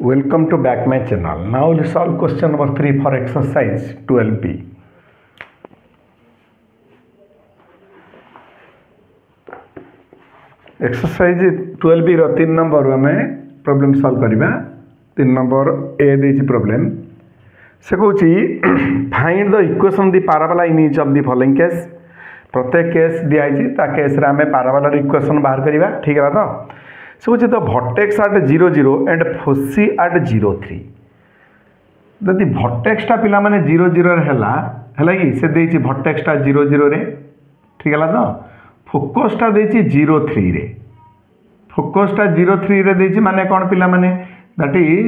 Welcome to back my channel. Now we'll solve question number 3 for exercise 12b. Exercise 12b रो 3 number हमें problem solve करिबा 3 number ए देछि problem से कहूची find the equation the parabola in each of the following case प्रत्येक case दिया ता केस रे हमें पैराबोला इक्वेशन बाहर करिबा ठीक है तो से कहूची the vertex at 0 0 and foci at 0 3 जदि वर्टेक्स पिला माने 0 0 हैला कि से देछि वर्टेक्स 0 0 रे ठीक है तो फोकस देछि 0 3 रे फोकस 0 3 रे देछि माने कोन पिला माने that is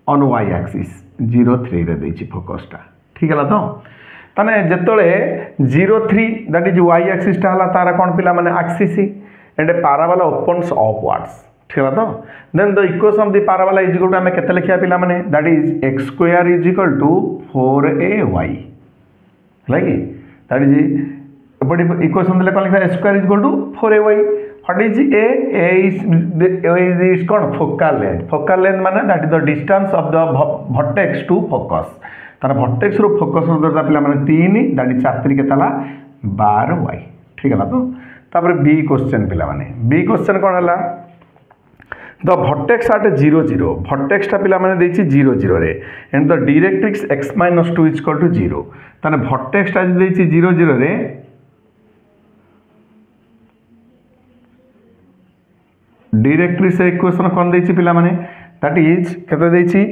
on Y axis 0 3 रे देछि फोकस ठीक है तो तने जेतले 0 3 दैट इज वाई एक्सिस हला तारा कोन पिला माने axis and parabola opens upwards ठीक है तो then the equation of the parabola is equal to हमें केते लिखिया पिला माने that is x square is equal to 4ay है कि दैट इज बड़ी इक्वेशन देले कोन लिखा x square is equal to 4ay what is a is कोन फोकल लेंथ माने that is the distance of the vertex to focus तार vertex रो फोकस रो दूरता पिला माने 3 दैट इज 4 3 केतला 12y ठीक है तो तापर बी क्वेश्चन पिला माने बी क्वेश्चन कोन हला द वर्टेक्स एट 0 0 वर्टेक्स पिला माने देछि 0 0 रे and the directrix x - 2 is equal to 0 ताने वर्टेक्स देछि 0 0 रे डायरेक्ट्रिक्स इक्वेशन कोन देछि पिला माने दैट इज केते देछि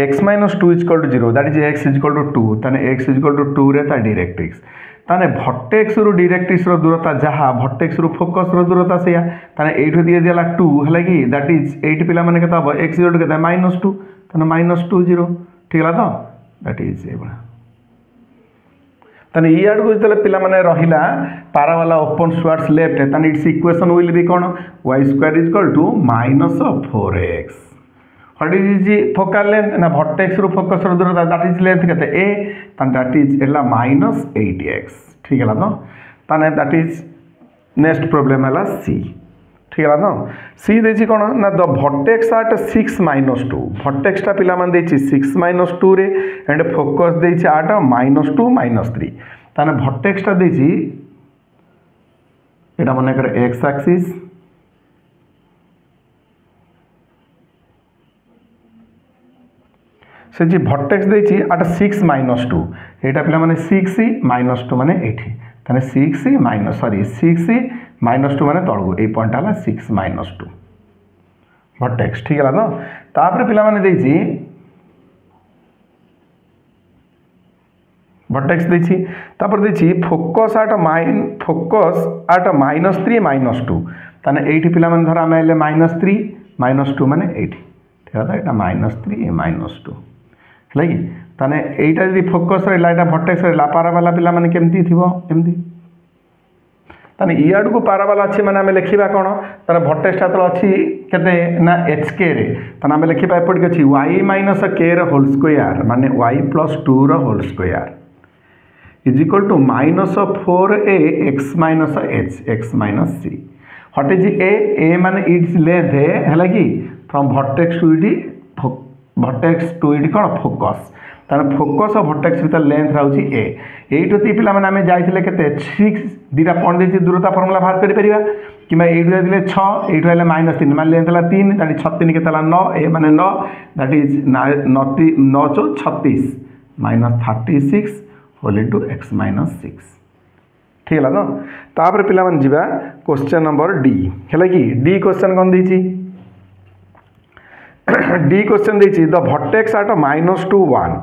x - 2 is equal to 0 that is x is equal to 2 ताने x इज इक्वल टू 2 रे ता डायरेक्ट्रिक्स ताने वर्टेक्स रो डायरेक्ट्रिक्स रो दूरता जहा वर्टेक्स रो फोकस रो दूरता सेया ताने 8 दिया दिला 2 हला कि दैट इज 8 पिला माने केता हो x इक्वल टू केता -2 ताने -2 0 ठीक है तो दैट इज एबा ताने ई आड को जतले पिला माने रहिला पैराबोला ओपन टुवर्ड्स लेफ्ट ताने इट्स इक्वेशन विल बी कोन y square is equal to -4x what is focal length ना वर्टेक्स रो फोकस रो दूरता दैट इज लेंथ केते a ताने दैट इज एला -8x ठीक है तो ताने दैट इज नेक्स्ट प्रॉब्लम हला c ठीक है तो c देछि कोन ना द वर्टेक्स एट 6 - 2 वर्टेक्स ता पिला मान देछि 6 - 2 रे एंड फोकस देछि एट -2 -3 ताने वर्टेक्स ता देछि एटा मने कर x एक्सिस से जी वर्टेक्स देछि एट 6 - 2 एटा पिला माने 6 - 2 माने 8 ताने 6 - 2 माने तळगु ए पॉइंट हला 6 - 2 वर्टेक्स ठीक है तो तापर पिला माने देछि वर्टेक्स देछि तापर देछि फोकस एट -3 - 2 ताने 8 पिला माने धर आमे ले -3 - 2 माने 8 ठीक है एटा -3 - 2 है ताने एटा यदि फोकस रहा एटा वर्टेक्स रहा पैराबोला पिला माने केमती थिबो एमती ताने ई आड को पैराबोला अछि माने हमें लिखिबा कोन ताने वर्टेक्स तो अछि केते ना hk रे ताने हमें लिखिबा एपड के अछि y - k रो होल स्क्वायर माने y + 2 रो whole square is equal to -4a x - h x - c what is a माने इट्स लेंथ है कि फ्रॉम वर्टेक्स टू इट कोन फोकस ताने फोकस और वर्टेक्स भीतर लेंथ रहउची a 8 ती पिला माने हमें जाइथिले केते 6 दीटा पॉइंट देछि दूरता फार्मूला बाहर करि परिबा किमा 8 देले 6 8 हेले -3 माने लेंथ हला 3 दैट इज 36 केतला 9 a माने 9 that is 9 4 36 -36 whole into x - 6 ठीक है तो तापर पिला माने जिबा क्वेश्चन नंबर d हैला कि d क्वेश्चन कोन देछि डी क्वेश्चन देछि द वर्टेक्स एट -2 1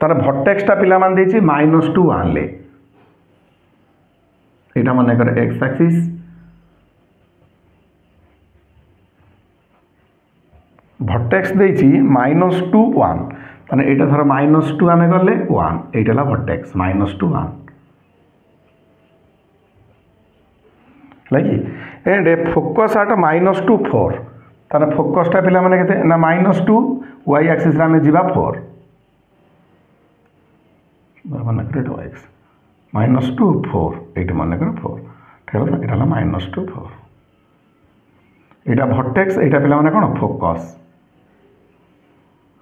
तार वर्टेक्स ता पिला मान देछि -2 1 ले एटा माने कर x एक्सिस वर्टेक्स देछि -2 1 ताने एटा धर -2 हमें करले 1 एटाला वर्टेक्स -2 1 लागी एंड फोकस एट -2 4 ताने फोकस ता पिला माने केते ना -2 y एक्सिस रा में जिबा 4 माने कर x -2 4 एटा माने कर 4 ठेला एटा ला -2 4 एटा वर्टेक्स एटा पिला माने कोन फोकस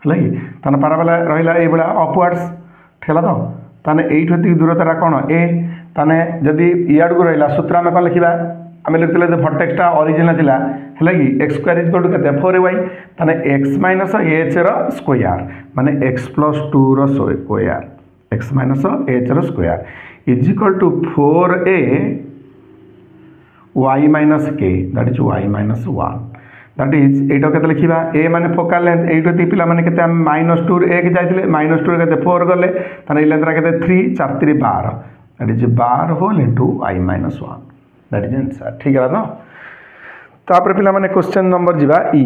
है कि ताने पाराबोला रहिला ए बडा अपवर्ड्स ठेला तो ताने एइठ एति दूरता कोन ए ताने जदि इयाड को रहिला सूत्र आमे कोन लिखिबा आमे लिखले जे वर्टेक्सटा ओरिजिनल थिला है कि x square is equal to केते 4ay ताने x माइनस h रो स्क्वायर माने x प्लस 2 रो स्क्वायर x माइनस h रो square is equal to 4a y minus k that is y minus 1 that is एटा केते लिखिबा a माने फोकल लेंथ एइटो ती पिला माने केते हम -2 रे 1 जाइतिले -2 रे केते 4 गले ताने लेंथरा केते 3 4 3 12 that is 12 whole into y minus 1 that is answer ठीक है ना तापर पिला माने क्वेश्चन नंबर जिबा ई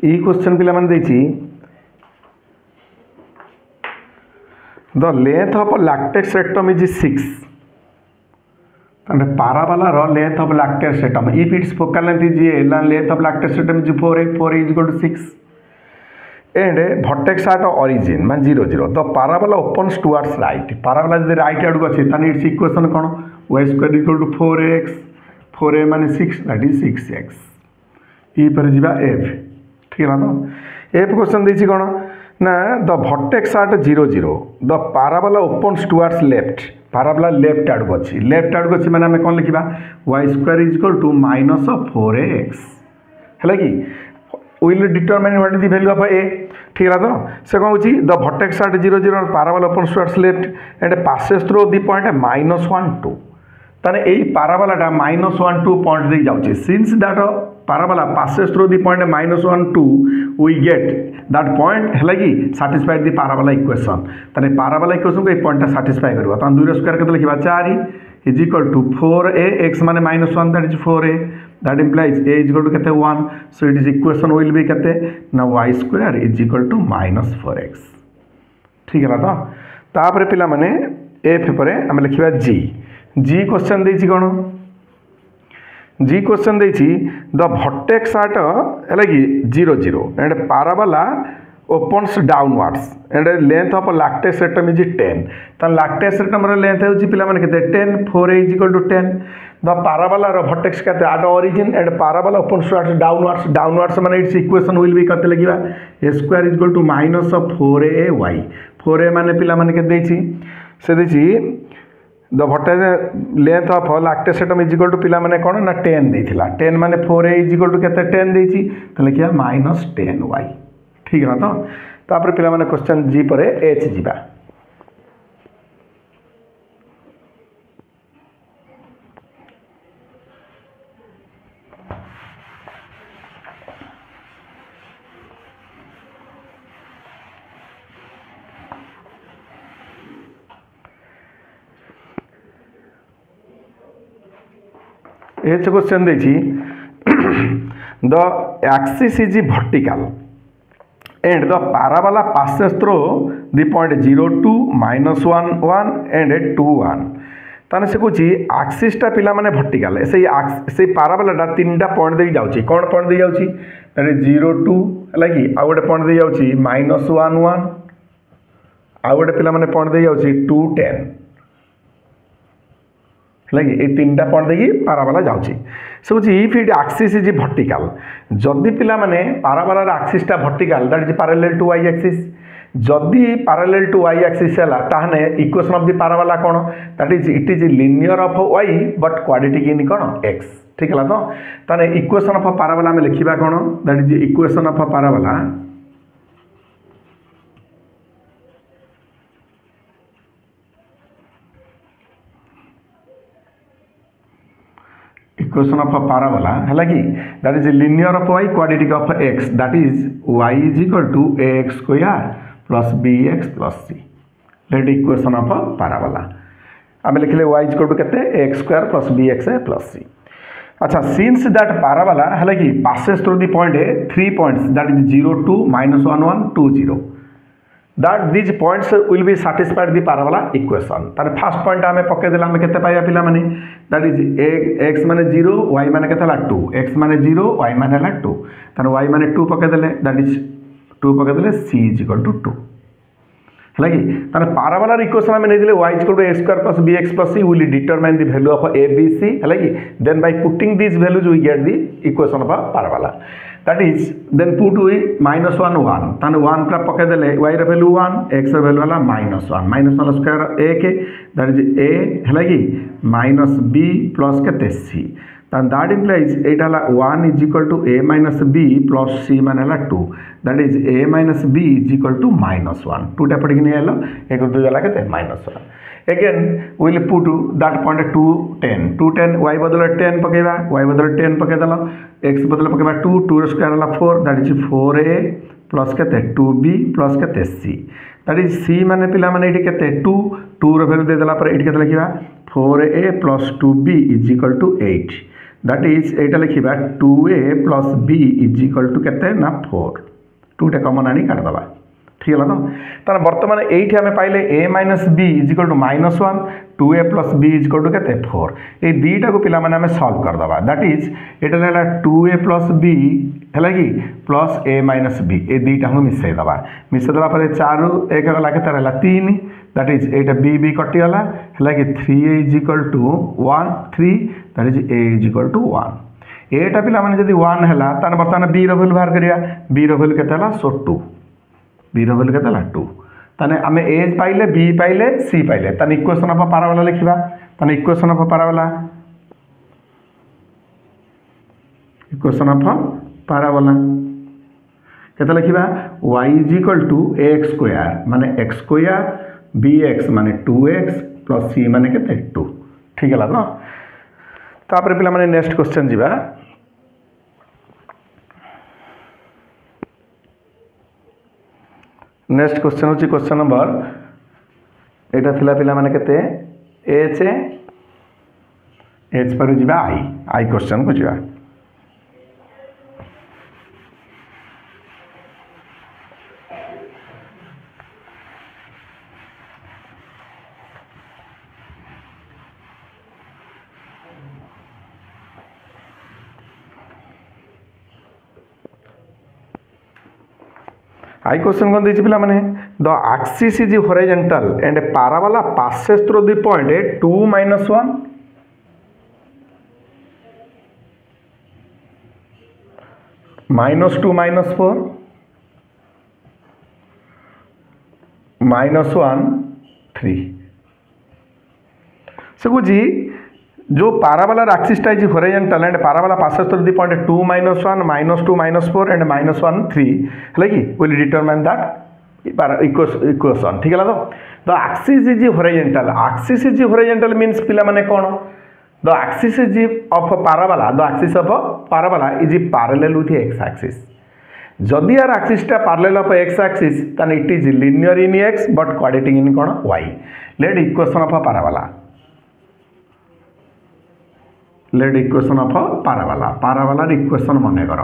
ई क्वेश्चन पिला माने देछि the length of latus rectum is 6 ताने पाराबोला रो length of latus rectum if it's focal length is a length of latus rectum is 4 is equal to 6 and vertex at origin मान 0 0 the parabola opens towards right parabola जदि right आड को अछि ताने it's equation कोन y square equal to 4x 4a माने 6 that is 6x ई पर जिबा f ठीक है ना एफ क्वेश्चन देछि कोन ना the vertex at 0 0 the parabola opens towards left parabola left आड को अछि लेफ्ट आड को अछि माने हम कोन लिखिबा y square is equal to minus 4x हैला कि will determine what is the value of a ठीक है ना से कोन होछि the vertex at 0 0 parabola opens towards left and passes through the point -1 2 ताने एई पाराबोलाटा -1 2 पॉइंट दे जाउछि since that parabola passes through the point -1 2 we get that point है कि satisfied the parabola equation ताने parabola equation को ए पॉइंट satisfy करबा तान 2 रो स्क्वायर केते लिखबा 4 is equal to 4a x माने -1 that is 4a that implies a is equal to केते 1 so it is equation will be केते ना y square is equal to -4x ठीक है ना तो तापर पिला माने f परे हम लिखबा g क्वेश्चन देछि कोन जी क्वेश्चन देछि द वर्टेक्स एट है कि 0 0 and parabola opens downwards and length of latus rectum is 10 त लैक्टेक्स रेक्टम रो लेंथ होछि पिला माने केते 10 4 is equal to 10 the parabola रो वर्टेक्स केते at origin and parabola opens towards downwards माने इट्स इक्वेशन विल बी केते लिखिबा a square is equal to -4ay 4a माने पिला माने के देछि से देछि the vertex length of latus rectum is equal to पिला माने कोन ना 10 देथिला 10 माने 4a इज इक्वल टू केते 10 देछि त लिखिया -10y ठीक है ना तो तापर पिला माने क्वेश्चन जी परे h जिबा एच क्वेश्चन देछि the axis is vertical and the parabola passes through the point 0 2 -1 1 and 2 1 ताने से कुछ एक्सिसटा पिला माने वर्टिकल से पाराबोलाटा तीनटा पॉइंट दे जाउची कोन पॉइंट दे जाउची ताने 0 2 लागी आ गोटे पॉइंट दे जाउची -1 1 आ गोटे पिला माने पॉइंट दे जाउची 2 10 लगे ये तीनटा पॉइंट देखिए पाराबोला जाउची से कुछ if it axis is vertical जदि पिला माने पाराबोलार एक्सिसटा vertical that is parallel to y axis जदि पैरेलल टू y एक्सिस हला ताहने इक्वेशन ऑफ द पाराबोला कोन that is it is linear of y but quadratic in कोन x ठीक है तो ताने इक्वेशन ऑफ पाराबोला में लिखिबा कोन that is equation of parabola equation of a parabola है कि that is linear of y quadratic of x that is y is equal to ax square plus bx plus c let equation of a parabola आम लिखले y is equal to केते x square plus bx plus c अच्छा since that parabola है कि passes through the point a 3 points that is 0 2 -1 1 2 0 that these points will be satisfied the parabola equation तार first point आम पकईदे आम के पाइबा पिला माने दैट इज एक्स माने 0 वाई माने केते 2 एक्स माने 0 वाई माने 2 तार वाई माने 2 पकईदे दैट इज 2 पकईदे सी इज इक्वल टू 2 है कि तार पाराबालार इक्वेशन आम नहीं y is equal to a square plus b x plus c will determine the value of a b c है कि then by putting this values we get the equation of parabola that is then put we -1 1 ताने 1 पूरा पकईदे y value 1 x value है -1 square ए के that is ए है कि minus b plus के सी दैट इम्प्लाइज एटा 1 is equal to a minus b plus c मान 2 that is a minus b is equal to -1 2टा पढ़ी नहीं आल एक 2 गला के -1 again we will put that point 2 10 2 10 y बदल 10 पकेबा y बदल 10 पकेदल x बदल पकेबा 2 2 स्क्वायर वाला 4 दैट इज 4a प्लस के 2b प्लस के c दैट इज c माने पिला माने एठी केते 2 2 रो वैल्यू दे देला पर एठी केते लिखिबा 4a plus 2b is equal to 8 that is एटा लिखिबा 2a plus b is equal to केते ना 4 2टा कॉमन आनी काट दबा ठीक है तो तार बर्तमान ये आम पाइले a minus b is equal to -1 2a plus b is equal to के 4 ये दुईटा को पिला माने सल्व करदे दैट इज ये 2a प्लस बी है कि प्लस ए माइनस बी ये दुईटा को मिसईदेला पर 4 1 गला के 3 दैट इज ये बी बी कटिगला है कि 3a is equal to 1 3 that is a is equal to 1 एटा पिला माने जदी 1 है बर्तमान बी वैल्यू बाहर करिया बी वैल्यू के सो 2 बी वैल्यू के 2 ताने आम ए पाइले बी पाइले सी पाइले ताने इक्वेशन ऑफ पाराबोला लिखिबा ताने इक्वेशन ऑफ पाराबोला केते लिखिबा y is equal to x square माने एक्स स्क्वायर bx माने 2x प्लस c माने केते 2 ठीक है ना तापर पिला माने नेक्स्ट क्वेश्चन जीवा नेक्स्ट क्वेश्चन होची क्वेश्चन नंबर एटा थिला पिला माने केते एच पर जीवा आई क्वेश्चन को जीवा आई क्वेश्चन कौन देखिए पे the axis is horizontal and parabola passes through the point 2 -1 -2 -4 -1 3 से जी जो parabola axis is horizontal and parabola passes through the point 2 -1 -2 -4 and -1 3 है कि विल डिटरमाइन दैट इक्वेशन ठीक है तो the axis is horizontal means पिला माने कोन the axis is of parabola is parallel with x axis जदि यार एक्सिसटा पैरेलल ऑफ एक्स एक्सिस ताने it is linear in x but quadratic in कोन y let equation of parabola equation मन कर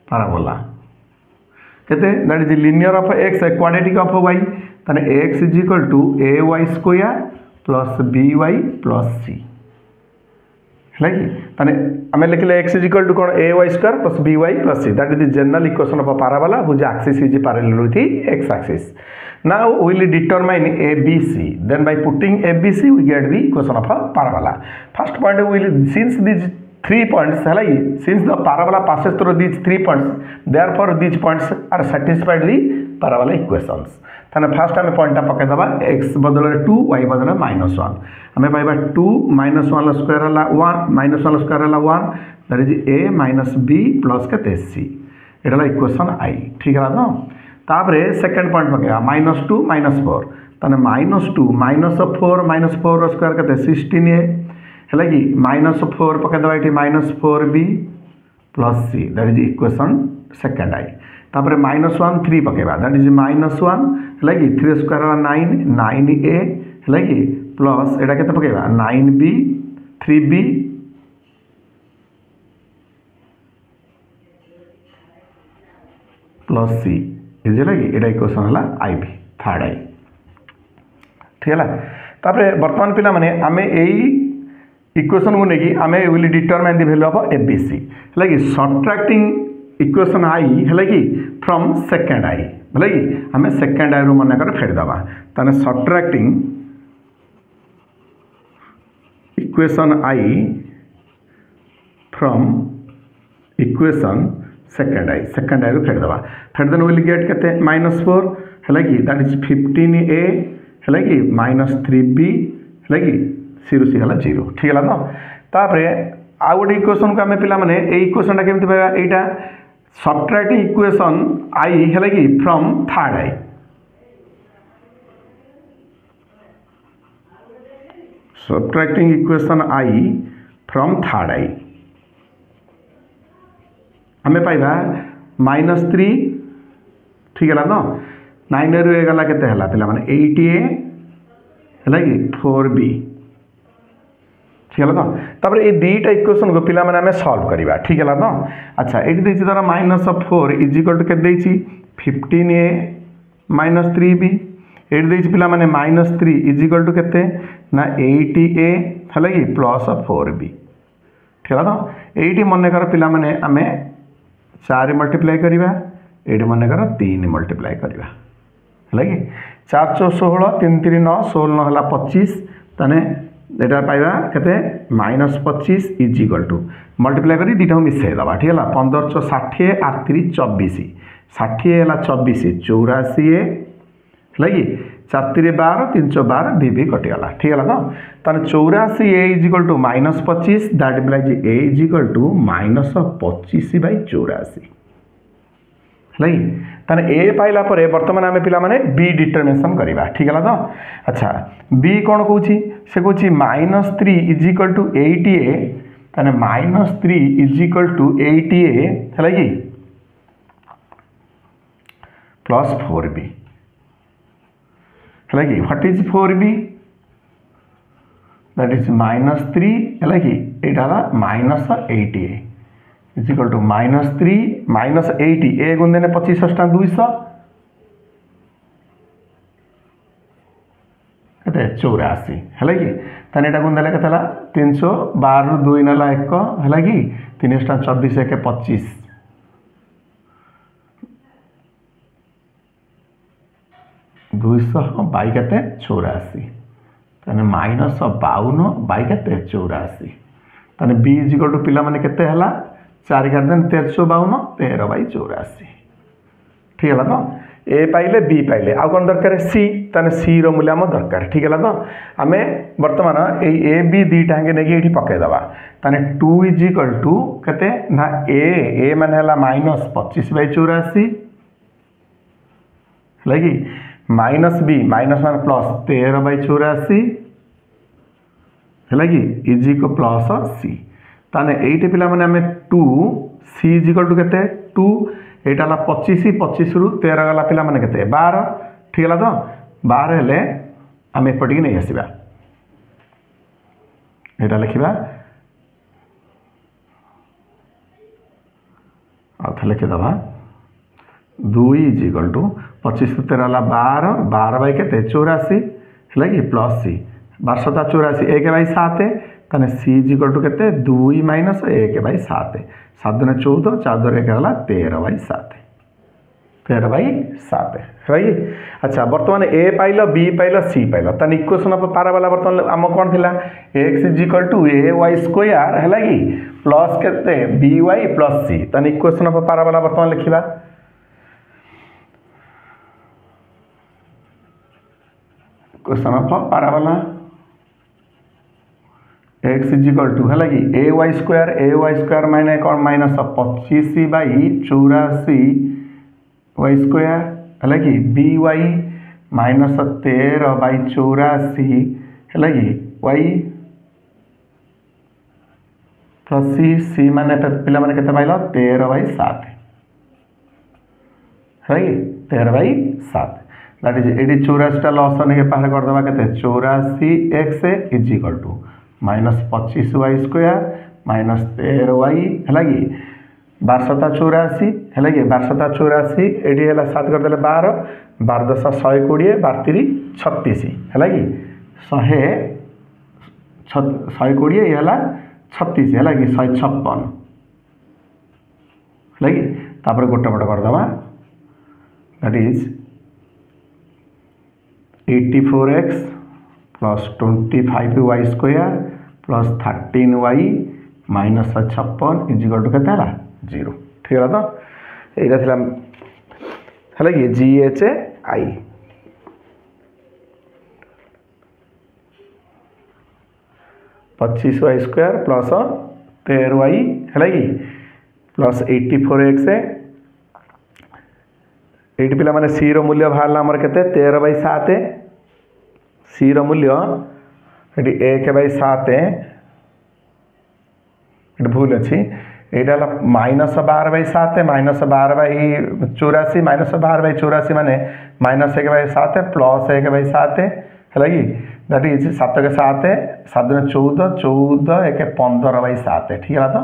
पाराबोला केते that is linear of x quadratic of y ताने x is equal to a y square plus b y plus सी है कि ताने आम लिखले एक्स इज इक्वल टू कौन a y square plus b y plus c that is the general equation of parabola whose axis is parallel with x axis now we will determine ABC then by putting ABC we get the equation of a parabola first point we will since these 3 points since the parabola passes through these 3 points therefore these points are satisfied the parabola equations ताने first आम point पकई दबा x बदल 2 y बदल -1 आम पाइबा 2 -1 square है 1 -1 square है 1 that is a minus b plus के c एटा इक्वेशन आई ठीक है ना तापरे सेकंड पॉइंट पकेगा -2 -4 ताने -2 -4 स्क्वायर के 16a है कि -4 पकेदबा ये -4b plus c that is equation second I तापरे -1 3 पकेबा दैट इज -1 है कि 3 स्क्वायर 9 9a है कि प्लस एटा केते पकेबा 9b 3b प्लस सी बुझे कि यहाँ इक्वेशन है आई भी थर्ड आई ठीक है। तापर बर्तमान पिला माने आमे एई इक्वेशन को लेकिन आमे will determine the value of ABC है कि सब्ट्रैक्टिंग इक्वेशन आई है कि फ्रॉम सेकंड आई है कि आमे सेकंड आई रू मन कर फेर दबा ताने subtracting equation I from equation second I रू फेर दबा फेर देन विल गेट केते -4 है कि दैट इज 15a है कि -3b है कि सी सी है 0 ठीक है। तो तापर आउ गोटे इक्वेशन को आम पिला माने ए इक्वेशन केमती पाइबा एटा सब्ट्रैक्टिंग इक्वेशन आई है कि from third I subtracting equation I from third I आम पाइबा -3 ठीक है। तो 9 रू गला के पिला माने 8a है कि 4b ठीक है। तो तापर ये दुईटा इक्वेशन को पिला माने हमें सॉल्व करवा ठीक है। तो अच्छा ये देखिए धर -4 इज इक्वल टू के 15a -3b ये देखिए पिला माने -3 इज इक्वल टू के ना 8a है कि +4b ठीक है। तो ये मन कर पिला माने आमे 4 मल्टीप्लाई करवा ये मन कर 3 मल्टीप्लाई करवा है कि 4 4 16 3 3 9 16 9 है 25 ताने यहाँ पाइबा के -25 इज इक्वल टू मल्टीप्लाई कर दुटा मिसई दबा ठीक है। 15 × 60 8 3 24 60 है 24 84 है कि 4 3 12 3 12 भी कटिगला ठीक है। तो 84 a is equal to -25 that implies a is equal to -25/84 है ताने ए पाइला परे वर्तमान आम पिला माने बी डिटरमिनेशन करवा ठीक है। तो अच्छा बी कौन कौन से कौन -3 इज इक्वल टू 8a ताने -3 इज इक्वल टू 8a है कि +4b है कि what is 4b that is -3 है कि यहाँ -8a is equal to -3 -80 a गुंदे 25 * 200 के 84 है कि ताने एटा गुंदे के 312 2 ना 1 है कि 3 * 24 1 25 200 बाई के 84 ताने -52 बाई के 84 ताने बी इज इक्वल टू पिला माने केते हला 4 कर देन 1352 13/84 ठीक है। तो ए पाइले बी पाइले आ कौन दरकार सी ताने सी रो मूल्य आम दरकार ठीक है। तो आम बर्तमान ए बी दुईटा नहीं पकईदबा ताने 2 इज इक्वल टू के ना ए मान है -25/84 है कि माइनस बी माइनस मान प्लस 13/84 है कि इज इक्वल प्लस सी ताने एटे पिला माने हमें 2 सी इज इक्वल टू के 2 एटा ला 25 25 रु 13 गला पिला माने के 12 ठीक है। तो 12 हेले आम एपटिक नहीं आसवा एटा लिखा आउ लिखिदबा 2 इज इक्वल टू 25 13 है 12 12 बाई के 84 है कि प्लस सी 1284 1/7 ताने सी इज इक्वल टू के 2 - 1/7 7 × 14 4 2 1 गला 13/7 13/7 है कि अच्छा बर्तमान ए पाइल बी पाइल सी पाइल ताने इक्वेशन ऑफ पाराबोला बर्तमान आम कौन थिला x is equal to ay² है कि प्लस के by प्लस सी ताने इक्वेशन ऑफ पाराबोला बर्तमान लिखा equation of parabola x is equal to है कि ay² माइने कौन -25/84 y² है कि by -13/84 है कि y प्लस सी माने पिला माने केते पाइल 13/7 है कि 13/7 दैट इज 84 लॉस नहीं पार करदे के 84x is equal to -25y² -13y है कि 12 है कि 12 ये 7 करदे 12 12 10 120 12 36 है कि 120 ये 36 है कि 156 है कि तापर गोटे पट करदे that is 84x plus 25y square plus 13y minus 56 equal to केते 0 ठीक है तो यहाँ है कि GHI 25y square plus 13y है कि प्लस 84x ये पिला माने सी रो मूल्य बाहर आमर केते 13/7 सी रो मूल्य ये 1/7 ये भूल अच्छी यहाँ -12/7 -12/84 -12/84 माने -1/7 प्लस 1/7 है कि दैट इज 7 के 7 7 दिन 14 14 1 15/7 ठीक है तो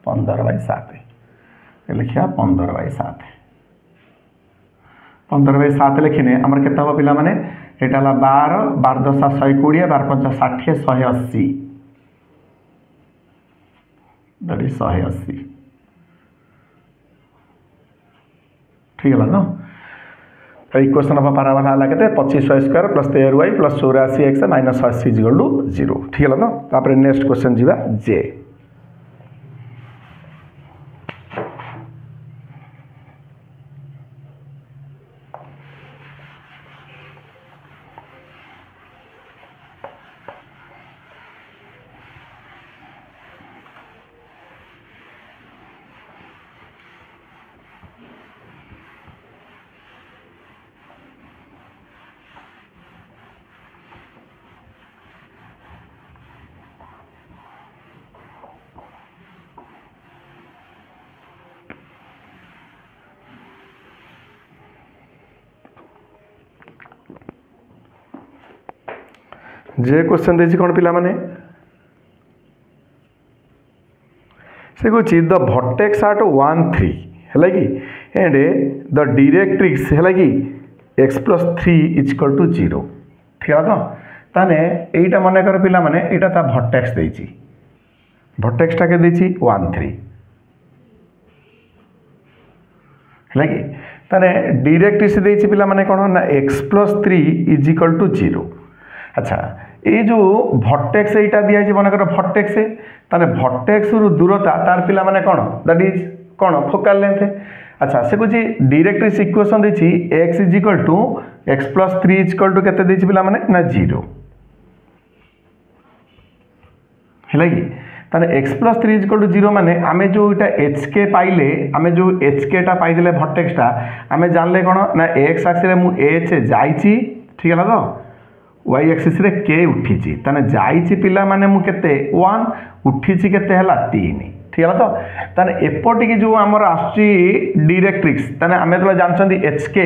15/7 लिखा 15/7 15/7 लिखिने आमर केते हम पिला माने एटा 12 12 10 120 12 5 60 180 दैट इज 180 ठीक है ना इक्वेशन ऑफ पैराबोला हला केते 25y square plus 13y plus 84x minus 80 equal to 0 ठीक है ना तापर नेक्स्ट क्वेश्चन जीवा जे जे क्वेश्चन देछि कोन पिला माने से कहूँ द वर्टेक्स आट 1 3 है कि एंड द डायरेक्ट्रिक्स है कि x प्लस 3 इक्वल टू 0 ठीक है तो ताने एटा मन कर पिला माने एटा ता वर्टेक्स देछि वर्टेक्स टा के देछि 1 3 है कि ताने डायरेक्ट्रिक्स देछि पिला माने कोन ना x प्लस 3 इक्वल टू 0 अच्छा ये जो वर्टेक्स एटा दिया है मन कर वर्टेक्स ताने वर्टेक्स रु दूरता तार पिला माने कोन दैट इज कोन फोकल लेंथ अच्छा से कुछ डायरेक्ट्रिक्स इक्वेशन देछि x equal to x plus 3 equal to केते देछि पिला माने ना 0 है कि ताने x प्लस 3 इक्वल टू 0 माने आमे जो इटा hk पाइले आमे जो hk टा पाइले वर्टेक्स टा आमे जानले कोन ना x एक्सिस रे मु h जाईची ठीक है ना तो y एक्सिस रे k उठीची ताने जाईची पिला माने मु केते 1 उठीची केते हला 3 ठीक है तो ताने एपटी की जो हमर आसी डायरेक्ट्रिक्स ताने हमें तो जानछंदी hk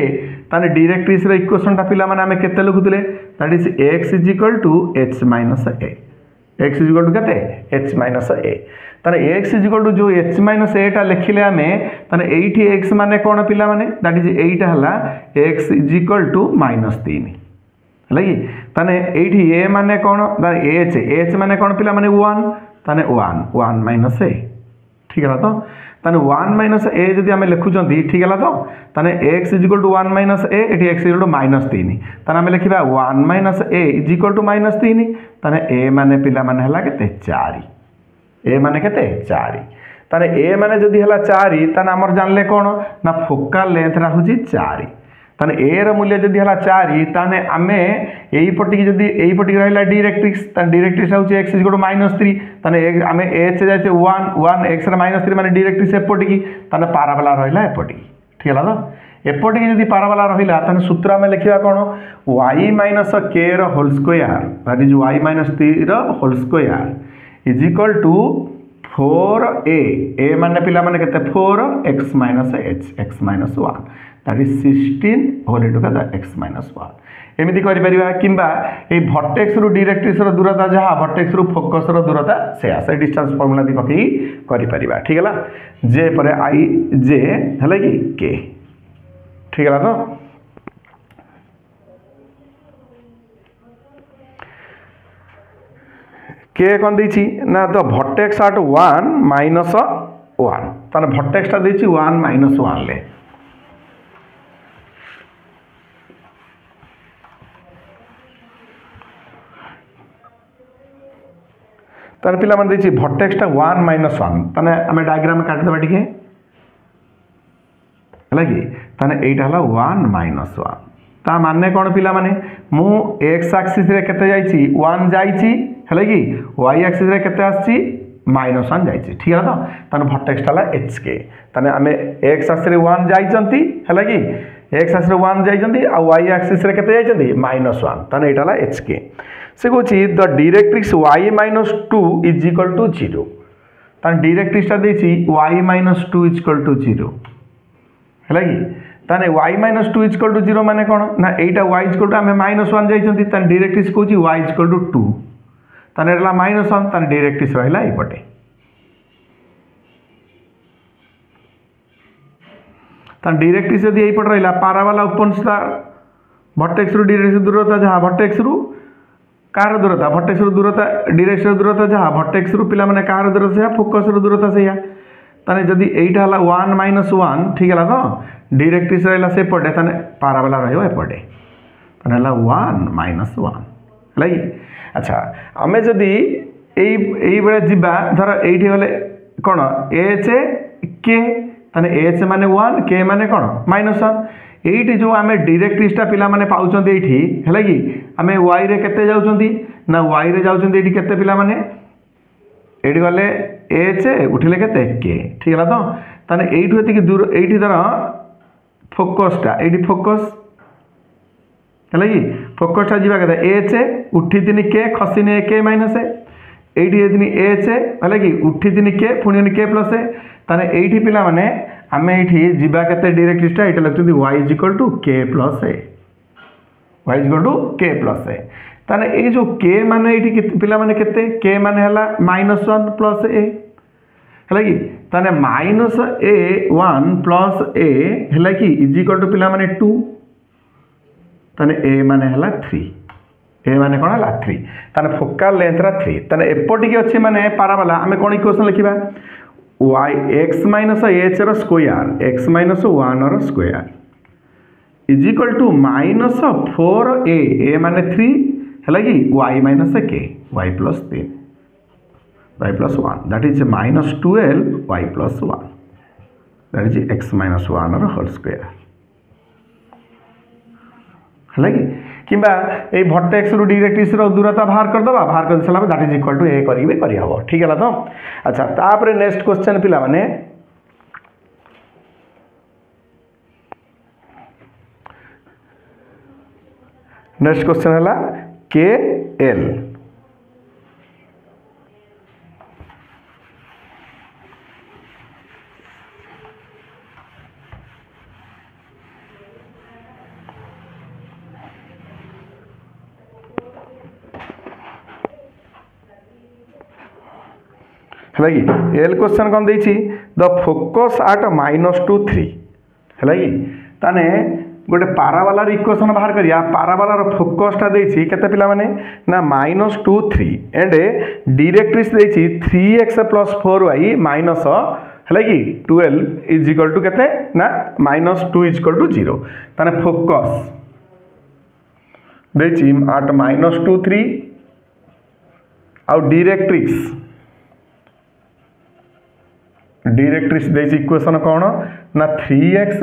ताने डायरेक्ट्रिक्स रे इक्वेशन टा पिला माने हमें केते लिखुतले that is x h minus a x केते h माइनस a ताने x टू जो h माइनस a टा लिखिले हमें ताने एठी x माने कोन पिला माने दैट इज एटा हला x टू -3 है कि ताने एठी a माने कोन h माने कोन पिला माने 1 ताने 1 माइनस a ठीक है तो ताने 1 माइनस a जदि हमें लिखुचंती ठीक है तो ताने x टू 1 माइनस a एठी x टू -3 ताने हमें लिखिबा 1 माइनस a टू -3 ताने a माने पिला माने हला केते 4 a माने केते 4 ताने a माने जदि हला 4 ताने हमर जानले कोन ना फोकल लेंथ रा होची 4 ताने a रा मूल्य जदि हला 4 ताने आमे एई पटी की जदि एई पटी रहला डायरेक्ट्रिक्स ताने डायरेक्ट्रिक्स होची x -3 ताने आमे h जायते 1 x रा -3 माने डायरेक्ट्रिक्स एपटी की ताने पैराबोला रहला एपटी ठीक है तो एपटी की जदि पैराबोला रहला ताने सूत्र में लिखिबा कोन y - k रा whole square that is y - 3 रा whole square is equal to 4a माने पिला माने केते 4 x - h x - 1 that is 16 whole together x - 1 एमती करिपरिबा किंबा ए भर्टेक्स रु डायरेक्ट्रिक्स रो दूरता जहाँ भर्टेक्स रु फोकस रो दूरता से डिस्टेंस फार्मूला भी पकई करिपरिबा ठीक है जे पर आई जे है कि के ठीक है तो के कौन देछि ना द भर्टेक्स एट 1 माइनस 1 ताने भर्टेक्स टा देछि 1 माइनस 1 ले ताने पिला मन देछि भर्टेक्स टा 1 माइनस 1 ताने हमें डायग्राम काट देबा ठीक है हला कि ताने एटा हला 1 माइनस 1 ता माने कोन पिला माने मु x एक्सिस रे केते जाईछि 1 जाईछि हला कि y एक्सिस रे केते आछि -1 जाईछि ठीक है तो ताने भर्टेक्स टा हला hk ताने हमें x एक्सिस रे 1 जाईचंती हला कि x एक्सिस रे 1 जाईचंती आ y एक्सिस रे केते जाईचंती -1 ताने एटा हला hk से कहछि the directrix y - 2 is equal to 0 ताने डायरेक्ट्रिक्स टा देछि y - 2 इज इक्वल टू 0 है कि ताने y - 2 इक्वल टू 0 माने कौन ना एटा y इक्वल टू आमे -1 जाइछंती ताने डायरेक्ट्रिक्स कहूची y इक्वल टू 2 ताने रहला -1 ताने डायरेक्ट्रिक्स रहला एपटे ताने डायरेक्ट्रिक्स यदि एपटे रहला पारावाला उपंसता भर्टेक्स रु डायरेक्ट्रिक्स दूरता जहाँ भर्टेक्स रु कार दूरता भर्टेक्स रु दूरता डायरेक्ट्रिक्स रु दूरता जहाँ भर्टेक्स रु पिला माने कार दूरता से फोकस रु दूरता से ताने जदि एटा हला 1 माइनस 1 ठीक है तो डायरेक्ट्रिक्स रहला से पटे ताने पारावाला रहयो एपटे ताने हला 1 माइनस 1 हला कि अच्छा हमें जदि एई बेले जिबा धर एठी गले कोन h k ताने h माने 1 k माने कोन -1 एठी जो आमे डायरेक्ट्रिक्स टा पिला माने पाउचंती एठी हला कि आमे y रे केते जाउचंती ना y रे जाउचंती एठी केते पिला माने एठी गले h उठिले केते k ठीक है तो ताने एठु एति दूर एठी धर फोकस टा एठी फोकस हला कि फोकस टा जीवा केते h उठी दिनी k खसिने k माइनस एठी दिनी h हला कि उठी दिनी k पुनी k प्लस ताने एठी पिला माने आमे एठी जीवा केते डायरेक्ट्रिक्स टा एटा लगतुंदी y = k plus a y = k plus a ताने ए जो k माने एठी पिला माने केते k माने हला -1 प्लस a हला कि ताने -a1 प्लस a हला कि = पिला माने 2 ताने a माने हला 3 a माने कोन हला 3 ताने फोकल लेंथ रा 3 ताने एपटी के अछि माने पारावाला हमें कोन इक्वेशन लिखिबा y x - h रो स्क्वायर x - 1 रो स्क्वायर = -4a a माने 3 हला कि y - k y + 3 y + 1 that is -12 y + 1 that is x - 1 रो होल स्क्वायर हला कि किबा ए भर्टेक्स रु डायरेक्ट्रिक्स रो दूरता बाहर कर दबा बाहर कर सला that is equal to a करिवे करि हबो ठीक है तो अच्छा तापर नेक्स्ट क्वेश्चन पिला माने नेक्स्ट क्वेश्चन हला के एल है कि एल क्वेश्चन कौन देछि द फोकस एट -2 3 है कि ताने गोटे पारावाला इक्वेशन बाहर करिया पारावाला फोकसटा देछि केते पिला माने ना -2 3 एंड डायरेक्ट्रिक्स देछि 3x + 4y माइनस है कि 12 = केते ना -2 = 0 ताने फोकस देछि एट -2 3 आ डायरेक्ट्रिक्स देछि इक्वेशन कौन ना 3x +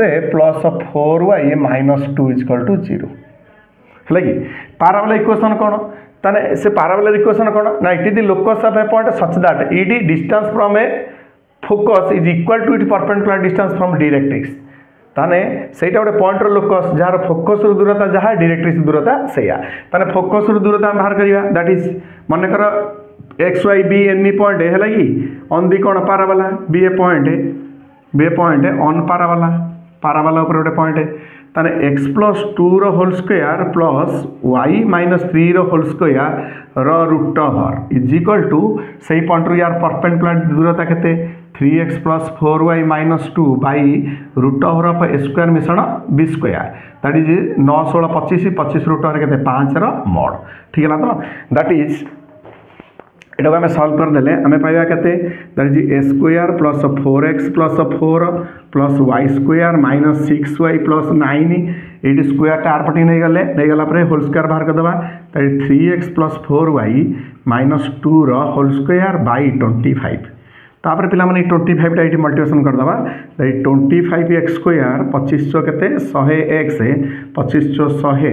4y - 2 = 0 है कि पाराबोला इक्वेशन कौन ताने से पाराबोला इक्वेशन कौन ना it is the locus of a point such that it distance from a focus is equal to it perpendicular distance from directrix ताने सेटा गोटे पॉइंट रो लोकस जार फोकस रो दूरता जहाँ डायरेक्ट्रिक्स दूरता सेया ताने फोकस रो दूरता बाहर करिया दैट इज मन कर x y be any point है कि ऑन दी कौन parabola be a point on parabola ऊपर गोटे पॉइंट ताने x प्लस 2 रो whole square plus y minus 3 रो होल स्क्वायर रो root over is equal to सही पॉइंट यार परपेंडिकुलर दूरता केते 3x plus 4y minus 2 by root over of a square मिश्रण b square that is 9 16 25 25 root over केते 5 रो mode ठीक है ना तो दैट इज एटा आम सल्व करदे आम पाइबा केते that is a square plus 4x plus 4 plus y square minus 6y plus 9 ये स्क्वायर टा आरपटी नहीं गला होल स्क्वायर बाहर करदे that is 3x plus 4y minus 2 रो होल स्क्वायर बाई 25 तापर पिला माने 25 टा ये मल्टीप्लिकेशन करदबा दैट 25x स्क्वायर 25 केते 100x 25 100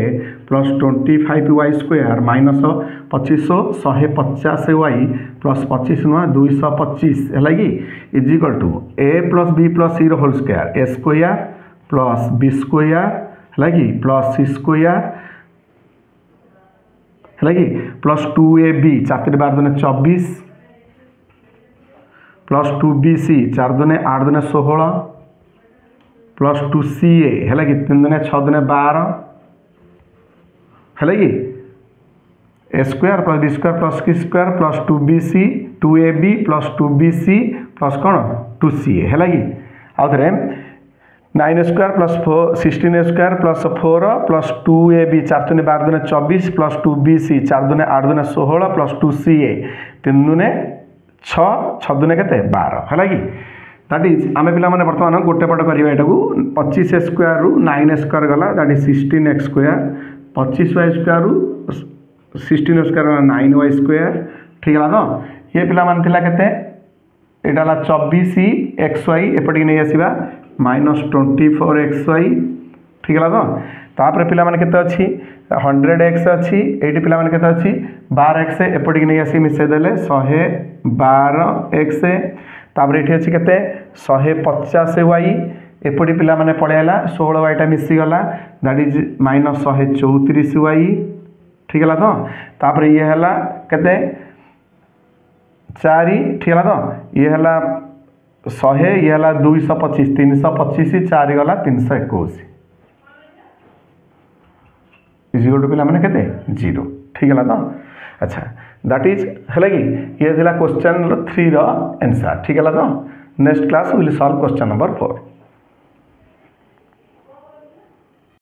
plus 25y square minus 25 150y plus 25 नुआ 225 है कि is equal to a plus b plus c whole square a square plus b square है कि प्लस c स्क्वायर है कि प्लस 2ab 4 12 दुने 24 plus 2bc 4 दुने 8 दुने 16 प्लस 2ca है कि 3 दुने 6 दुने 12 है कि a square plus b square plus c square plus 2bc 2ab plus 2bc plus कौन 2ca है कि आउ थे 9 square plus 16 square plus 4 plus 2ab 4 दुने 12 दुने 24 प्लस 2bc 4 दुने 8 दुने 16 प्लस 2ca 3 दुने 6 6 दुने केते 12 है कि दैट इज आम पिला माने वर्तमान गोटे पट करवा एटा को 25 स्क्वायर रु 9 स्क्वायर गला that is 16x square 25y square रु 16 स्क्वायर 9y स्क्वायर ठीक है तो ये पिला मान थिला केते एटा ला 24xy एपटी नै आसीबा माइनस 24xy ठीक है तो तापर पिला माने केते अछि 100x अछि एटी पिला माने केते अछि 12x एपटी नै आसी मिसे देले 112x तापर एठी अछि केते 150y एपटी पिला माने पळे आला 16y टा मिसी गला दैट इज माइनस 134y ठीक है तो तापर ये हला केते 4 ठीक है तो ये हला 100 ये हला 225 325 4 गला 321 इज इक्वल टू पिला माने केते 0 ठीक है तो अच्छा दैट इज है कि ये थिला क्वेश्चन 3 रो आंसर ठीक है तो next class will solve question number 4।